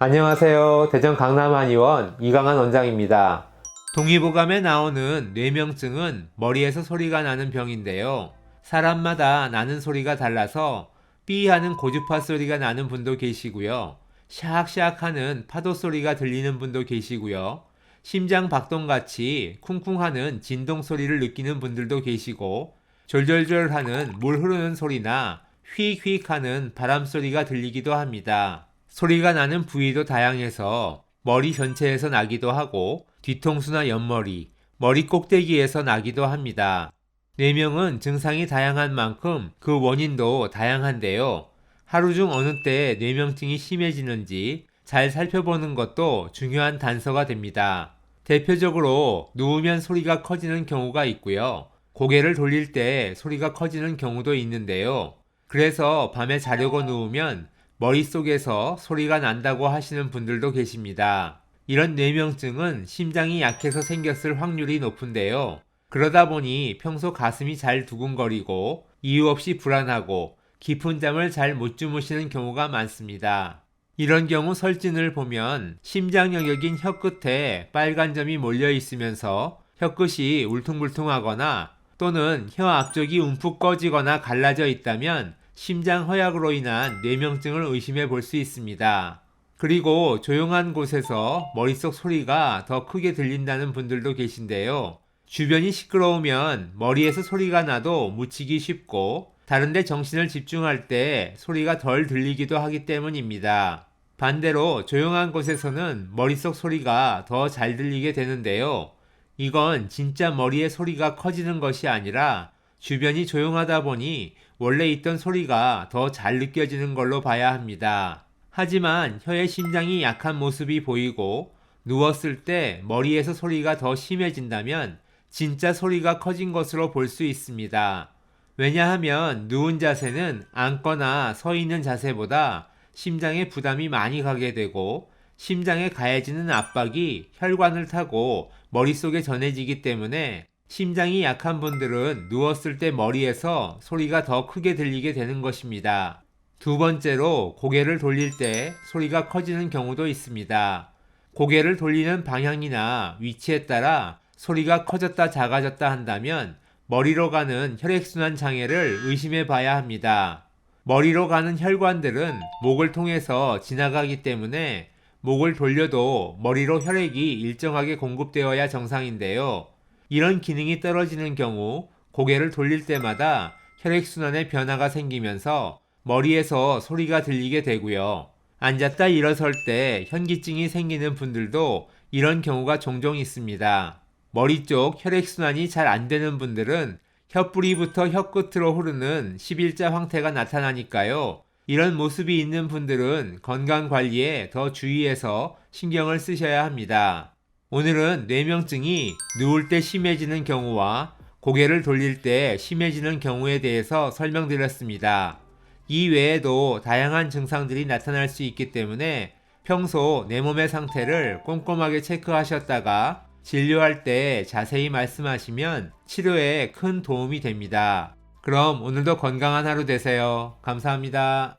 안녕하세요. 대전 강남한의원 이강한 원장입니다. 동의보감에 나오는 뇌명증은 머리에서 소리가 나는 병인데요. 사람마다 나는 소리가 달라서 삐 하는 고주파 소리가 나는 분도 계시고요. 샥샥 하는 파도 소리가 들리는 분도 계시고요. 심장 박동같이 쿵쿵 하는 진동 소리를 느끼는 분들도 계시고, 졸졸졸 하는 물 흐르는 소리나 휙휙 하는 바람 소리가 들리기도 합니다. 소리가 나는 부위도 다양해서 머리 전체에서 나기도 하고 뒤통수나 옆머리, 머리 꼭대기에서 나기도 합니다. 뇌명은 증상이 다양한 만큼 그 원인도 다양한데요. 하루 중 어느 때 뇌명증이 심해지는지 잘 살펴보는 것도 중요한 단서가 됩니다. 대표적으로 누우면 소리가 커지는 경우가 있고요. 고개를 돌릴 때 소리가 커지는 경우도 있는데요. 그래서 밤에 자려고 누우면 머릿속에서 소리가 난다고 하시는 분들도 계십니다. 이런 뇌명증은 심장이 약해서 생겼을 확률이 높은데요. 그러다 보니 평소 가슴이 잘 두근거리고 이유 없이 불안하고 깊은 잠을 잘 못 주무시는 경우가 많습니다. 이런 경우 설진을 보면 심장 영역인 혀끝에 빨간 점이 몰려 있으면서 혀끝이 울퉁불퉁하거나 또는 혀 앞쪽이 움푹 꺼지거나 갈라져 있다면 심장 허약으로 인한 뇌명증을 의심해 볼 수 있습니다. 그리고 조용한 곳에서 머릿속 소리가 더 크게 들린다는 분들도 계신데요. 주변이 시끄러우면 머리에서 소리가 나도 묻히기 쉽고 다른데 정신을 집중할 때 소리가 덜 들리기도 하기 때문입니다. 반대로 조용한 곳에서는 머릿속 소리가 더 잘 들리게 되는데요. 이건 진짜 머리의 소리가 커지는 것이 아니라 주변이 조용하다 보니 원래 있던 소리가 더 잘 느껴지는 걸로 봐야 합니다. 하지만 혀의 심장이 약한 모습이 보이고 누웠을 때 머리에서 소리가 더 심해진다면 진짜 소리가 커진 것으로 볼 수 있습니다. 왜냐하면 누운 자세는 앉거나 서 있는 자세보다 심장에 부담이 많이 가게 되고 심장에 가해지는 압박이 혈관을 타고 머릿속에 전해지기 때문에 심장이 약한 분들은 누웠을 때 머리에서 소리가 더 크게 들리게 되는 것입니다. 두 번째로 고개를 돌릴 때 소리가 커지는 경우도 있습니다. 고개를 돌리는 방향이나 위치에 따라 소리가 커졌다 작아졌다 한다면 머리로 가는 혈액순환 장애를 의심해 봐야 합니다. 머리로 가는 혈관들은 목을 통해서 지나가기 때문에 목을 돌려도 머리로 혈액이 일정하게 공급되어야 정상인데요. 이런 기능이 떨어지는 경우 고개를 돌릴 때마다 혈액순환에 변화가 생기면서 머리에서 소리가 들리게 되고요. 앉았다 일어설 때 현기증이 생기는 분들도 이런 경우가 종종 있습니다. 머리 쪽 혈액순환이 잘 안 되는 분들은 혀뿌리부터 혀끝으로 흐르는 11자 황태가 나타나니까요. 이런 모습이 있는 분들은 건강관리에 더 주의해서 신경을 쓰셔야 합니다. 오늘은 뇌명증이 누울 때 심해지는 경우와 고개를 돌릴 때 심해지는 경우에 대해서 설명드렸습니다. 이 외에도 다양한 증상들이 나타날 수 있기 때문에 평소 내 몸의 상태를 꼼꼼하게 체크하셨다가 진료할 때 자세히 말씀하시면 치료에 큰 도움이 됩니다. 그럼 오늘도 건강한 하루 되세요. 감사합니다.